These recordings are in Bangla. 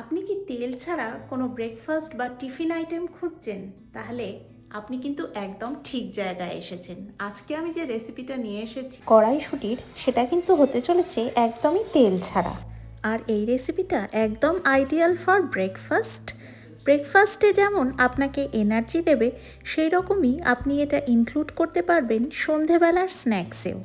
আপনি কি তেল ছাড়া কোনো ব্রেকফাস্ট বা টিফিন আইটেম খুঁজছেন? তাহলে আপনি কিন্তু একদম ঠিক জায়গায় এসেছেন। আজকে আমি যে রেসিপিটা নিয়ে এসেছি কড়াইশুঁটির, সেটা কিন্তু হতে চলেছে একদমই তেল ছাড়া। আর এই রেসিপিটা একদম আইডিয়াল ফর ব্রেকফাস্টে যেমন আপনাকে এনার্জি দেবে, সেই রকমই আপনি এটা ইনক্লুড করতে পারবেন সন্ধেবেলার স্ন্যাক্সেও।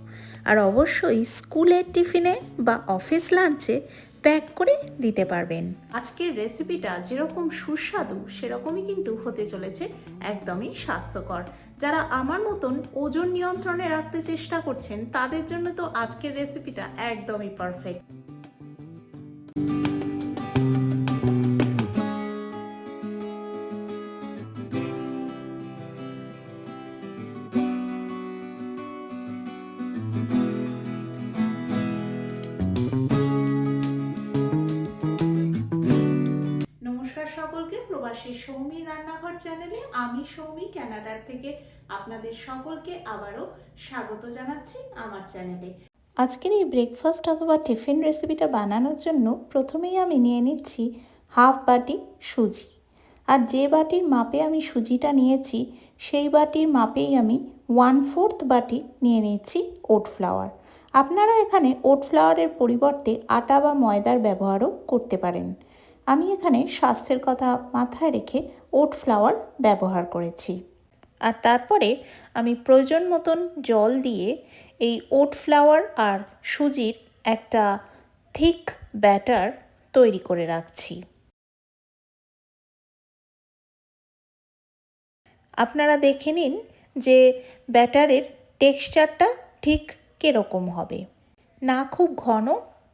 আর অবশ্যই স্কুলের টিফিনে বা অফিস লাঞ্চে প্যাক করে দিতে পারবেন। আজকের রেসিপিটা যেরকম সুস্বাদু সেরকমই কিন্তু হতে চলেছে একদমই স্বাস্থ্যকর। যারা আমার মতন ওজন নিয়ন্ত্রণে রাখতে চেষ্টা করছেন তাদের জন্য তো আজকের রেসিপিটা একদমই পারফেক্ট। নমস্কার সকলকে, প্রবাসী সৌমি রান্নাঘর চ্যানেলে আমি সৌমি কানাডার থেকে আপনাদের সকলকে আবারও স্বাগত জানাচ্ছি আমার চ্যানেলে। আজকের এই ব্রেকফাস্ট অথবা টিফিন রেসিপিটা বানানোর জন্য প্রথমেই আমি নিয়ে নিচ্ছি হাফ বাটি সুজি। আর যে বাটির মাপে আমি সুজিটা নিয়েছি সেই বাটির মাপেই আমি 1/4 বাটি নিয়ে নিচ্ছি ওট ফ্লাওয়ার। আপনারা এখানে ওট ফ্লাওয়ারের পরিবর্তে আটা বা ময়দার ব্যবহারও করতে পারেন। আমি এখানে স্বাস্থ্যের কথা মাথায় রেখে ওট ফ্লাওয়ার ব্যবহার করেছি। আর তারপরে আমি প্রয়োজন মতন জল দিয়ে এই ওট ফ্লাওয়ার আর সুজির একটা থিক ব্যাটার তৈরি করে রাখছি। আপনারা দেখে নিন যে ব্যাটারের টেক্সচারটা ঠিক কীরকম হবে, না খুব ঘন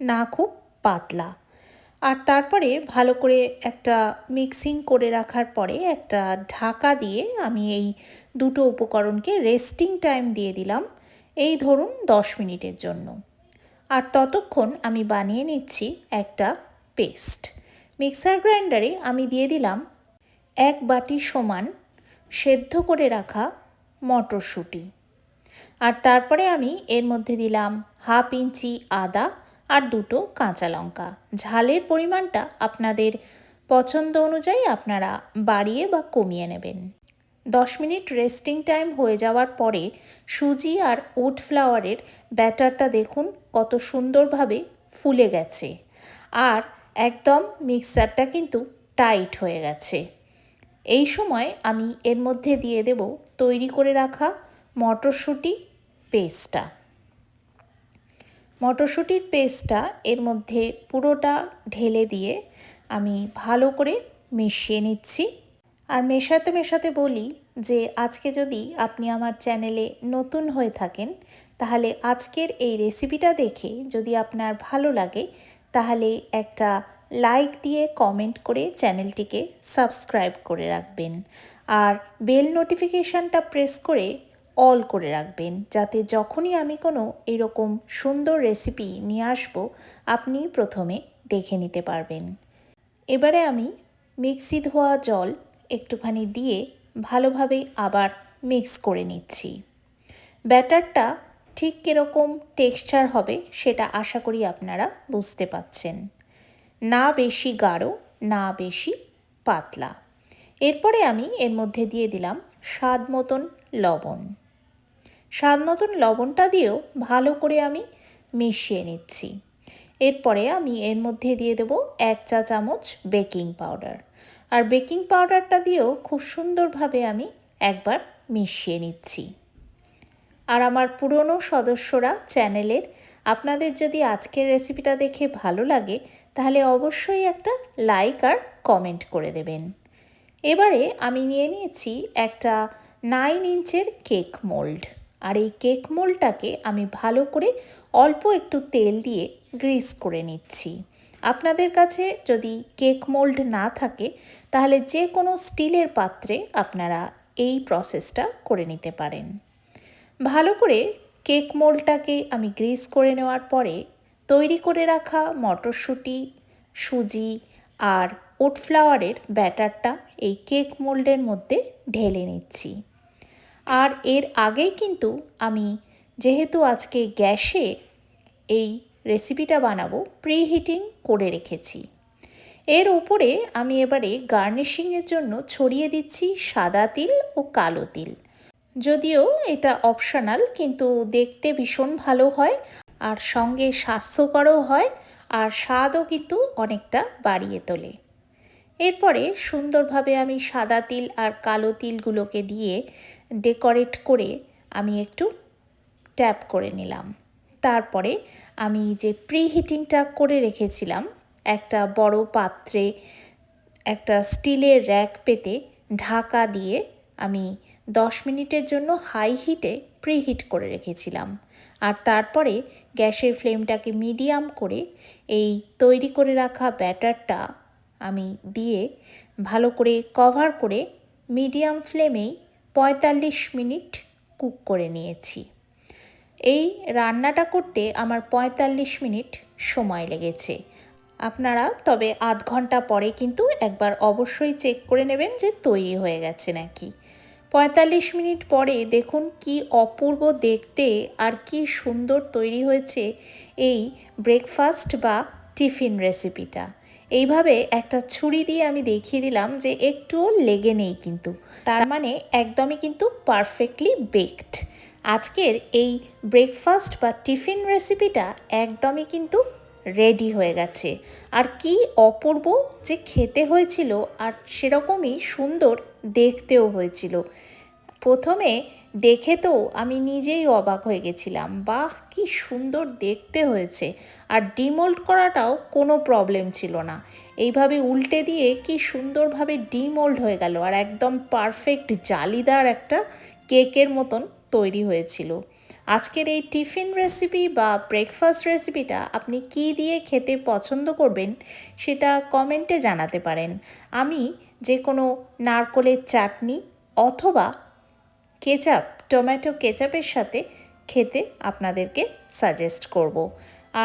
না খুব পাতলা। আর তারপরে ভালো করে একটা মিক্সিং করে রাখার পরে একটা ঢাকা দিয়ে আমি এই দুটো উপকরণকে রেস্টিং টাইম দিয়ে দিলাম, এই ধরুন 10 মিনিটের জন্য। আর ততক্ষণ আমি বানিয়ে নিচ্ছি একটা পেস্ট। মিক্সার গ্রাইন্ডারে আমি দিয়ে দিলাম 1 বাটি সমান সেদ্ধ করে রাখা মটরশুঁটি। আর তারপরে আমি এর মধ্যে দিলাম 1/2 ইঞ্চি আদা আর দুটো কাঁচা লঙ্কা। ঝালের পরিমাণটা আপনাদের পছন্দ অনুযায়ী আপনারা বাড়িয়ে বা কমিয়ে নেবেন। 10 মিনিট রেস্টিং টাইম হয়ে যাওয়ার পরে সুজি আর ওট ফ্লাওয়ারের ব্যাটারটা দেখুন কত সুন্দরভাবে ফুলে গেছে, আর একদম মিক্সারটা কিন্তু টাইট হয়ে গেছে। এই সময় আমি এর মধ্যে দিয়ে দেব তৈরি করে রাখা মটরশুঁটি পেস্টটা। মটরশুঁটির পেস্টটা এর মধ্যে পুরোটা ঢেলে দিয়ে আমি ভালো করে মিশিয়ে নিচ্ছি। আর মেশাতে মেশাতে বলি যে আজকে যদি আপনি আমার চ্যানেলে নতুন হয়ে থাকেন তাহলে আজকের এই রেসিপিটা দেখে যদি আপনার ভালো লাগে তাহলে একটা লাইক দিয়ে কমেন্ট করে চ্যানেলটিকে সাবস্ক্রাইব করে রাখবেন, আর বেল নোটিফিকেশানটা প্রেস করে অল করে রাখবেন, যাতে যখনই আমি কোনো এরকম সুন্দর রেসিপি নিয়ে আসবো আপনি প্রথমে দেখে নিতে পারবেন। এবারে আমি মিক্সি ধোয়া জল একটুখানি দিয়ে ভালোভাবে আবার মিক্স করে নিচ্ছি। ব্যাটারটা ঠিক কীরকম টেক্সচার হবে সেটা আশা করি আপনারা বুঝতে পাচ্ছেন। না বেশি গাঢ় না বেশি পাতলা। এরপরে আমি এর মধ্যে দিয়ে দিলাম স্বাদ মতন লবণ। স্বাদ মতন লবণটা দিয়েও ভালো করে আমি মিশিয়ে নিচ্ছি। এরপরে আমি এর মধ্যে দিয়ে দেব 1 চা চামচ বেকিং পাউডার। আর বেকিং পাউডারটা দিয়েও খুব সুন্দরভাবে আমি একবার মিশিয়ে নিচ্ছি। আর আমার পুরনো সদস্যরা চ্যানেলের, আপনাদের যদি আজকের রেসিপিটা দেখে ভালো লাগে তাহলে অবশ্যই একটা লাইক আর কমেন্ট করে দেবেন। এবারে আমি নিয়ে নিয়েছি একটা 9 ইঞ্চের কেক মোল্ড। আর এই কেক মোল্ডটাকে আমি ভালো করে অল্প একটু তেল দিয়ে গ্রিস করে নিচ্ছি। আপনাদের কাছে যদি কেক মোল্ড না থাকে তাহলে যে কোনো স্টিলের পাত্রে আপনারা এই প্রসেসটা করে নিতে পারেন। ভালো করে কেক মোল্ডটাকে আমি গ্রিস করে নেওয়ার পরে তৈরি করে রাখা মটরশুঁটি, সুজি আর ওট ফ্লাওয়ারের ব্যাটারটা এই কেক মোল্ডের মধ্যে ঢেলে নিচ্ছি। আর এর আগেই কিন্তু আমি, যেহেতু আজকে গ্যাসে এই রেসিপিটা বানাবো, প্রিহিটিং করে রেখেছি। এর উপরে আমি এবারে গার্নিশিংয়ের জন্য ছড়িয়ে দিচ্ছি সাদা তিল ও কালো তিল। যদিও এটা অপশনাল, কিন্তু দেখতে ভীষণ ভালো হয় আর সঙ্গে স্বাস্থ্যকরও হয় আর স্বাদও কিন্তু অনেকটা বাড়িয়ে তোলে। এরপরে সুন্দরভাবে আমি সাদা তিল আর কালো তিলগুলোকে দিয়ে ডেকোরেট করে আমি একটু ট্যাপ করে নিলাম। তারপরে আমি যে প্রিহিটিংটা করে রেখেছিলাম একটা বড় পাত্রে একটা স্টিলের র্যাক পেতে ঢাকা দিয়ে আমি 10 মিনিটের জন্য হাই হিটে প্রিহিট করে রেখেছিলাম। আর তারপরে গ্যাসের ফ্লেমটাকে মিডিয়াম করে এই তৈরি করে রাখা ব্যাটারটা আমি দিয়ে ভালো করে কভার করে মিডিয়াম ফ্লেমেই 45 মিনিট কুক করে নিয়েছি। এই রান্নাটা করতে আমার 45 মিনিট সময় লেগেছে। আপনারা তবে আধ ঘন্টা পরে কিন্তু একবার অবশ্যই চেক করে নেবেন যে তৈরি হয়ে গেছে নাকি। 45 মিনিট পরে দেখুন কি অপূর্ব দেখতে আর কি সুন্দর তৈরি হয়েছে এই ব্রেকফাস্ট বা টিফিন রেসিপিটা। এইভাবে একটা ছুরি দিয়ে আমি দেখিয়ে দিলাম যে একটুও লেগে নেই, কিন্তু তার মানে একদমই কিন্তু পারফেক্টলি বেকড। আজকের এই ব্রেকফাস্ট বা টিফিন রেসিপিটা একদমই কিন্তু রেডি হয়ে গেছে। আর কি অপূর্ব যে খেতে হয়েছিল আর সেরকমই সুন্দর দেখতেও হয়েছিল। প্রথমে দেখে তো আমি নিজেই অবাক হয়ে গেছিলাম, বাহ কি সুন্দর দেখতে হয়েছে। আর ডিমোল্ড করাটাও কোনো প্রবলেম ছিল না, এইভাবে উল্টে দিয়ে কি সুন্দরভাবে ডিমোল্ড হয়ে গেল আর একদম পারফেক্ট জালিদার একটা কেকের মতন তৈরি হয়েছিল। আজকের এই টিফিন রেসিপি বা ব্রেকফাস্ট রেসিপিটা আপনি কি দিয়ে খেতে পছন্দ করবেন সেটা কমেন্টে জানাতে পারেন। আমি যে কোনো নারকোলের চাটনি অথবা কেচাপ, টমেটো কেচাপের সাথে খেতে আপনাদেরকে সাজেস্ট করব।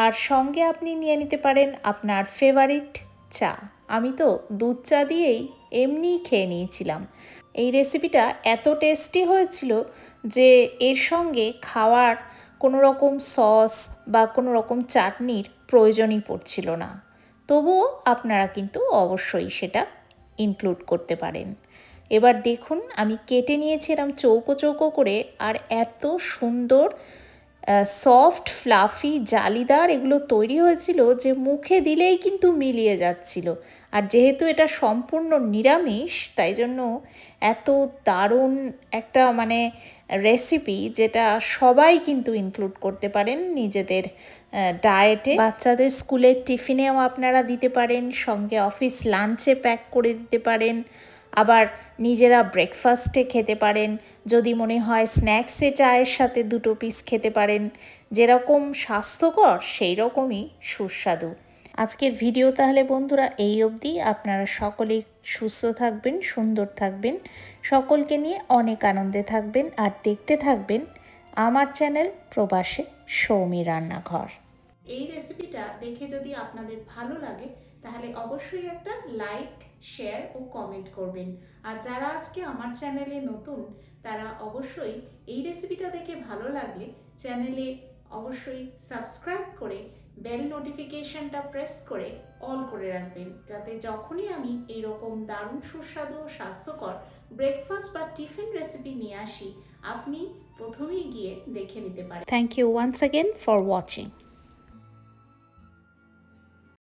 আর সঙ্গে আপনি নিয়ে নিতে পারেন আপনার ফেভারিট চা। আমি তো দুধ চা দিয়েই এমনিই খেয়ে নিয়েছিলাম। এই রেসিপিটা এত টেস্টি হয়েছিল যে এর সঙ্গে খাওয়ার কোনো রকম সস বা কোনো রকম চাটনির প্রয়োজনই পড়ছিল না। তবুও আপনারা কিন্তু অবশ্যই সেটা ইনক্লুড করতে পারেন। এবার দেখুন আমি কেটে নিয়েছি এরকম চৌকো চৌকো করে, আর এত সুন্দর সফট ফ্লাফি জালিদার এগুলো তৈরি হয়েছিল যে মুখে দিলেই কিন্তু মিলিয়ে যাচ্ছিল। আর যেহেতু এটা সম্পূর্ণ নিরামিষ, তাই জন্য এত দারুণ একটা রেসিপি যেটা সবাই কিন্তু ইনক্লুড করতে পারেন নিজেদের ডায়েটে। বাচ্চাদের স্কুলের টিফিনেও আপনারা দিতে পারেন, সঙ্গে অফিস লাঞ্চে প্যাক করে দিতে পারেন, আবার নিজেরা ব্রেকফাস্টে খেতে পারেন। যদি মনে হয় স্ন্যাক্সে চায়ের সাথে 2 পিস খেতে পারেন। যেরকম স্বাস্থ্যকর সেই রকমই সুস্বাদু। আজকের ভিডিও তাহলে বন্ধুরা এই অবধি। আপনারা সকলেই সুস্থ থাকবেন, সুন্দর থাকবেন, সকলকে নিয়ে অনেক আনন্দে থাকবেন আর দেখতে থাকবেন আমার চ্যানেল প্রবাসে সৌমি রান্নাঘর। এই রেসিপিটা দেখে যদি আপনাদের ভালো লাগে তাহলে অবশ্যই একটা লাইক, শেয়ার ও কমেন্ট করবেন। আর যারা আজকে আমার চ্যানেলে নতুন তারা অবশ্যই এই রেসিপিটা দেখে ভালো লাগলে চ্যানেলে অবশ্যই সাবস্ক্রাইব করে বেল নোটিফিকেশনটা প্রেস করে অল করে রাখবেন, যাতে যখনই আমি এইরকম দারুণ সুস্বাদু ও স্বাস্থ্যকর ব্রেকফাস্ট বা টিফিন রেসিপি নিয়ে আসি আপনি প্রথমেই গিয়ে দেখে নিতে পারেন। Thank you once again for watching.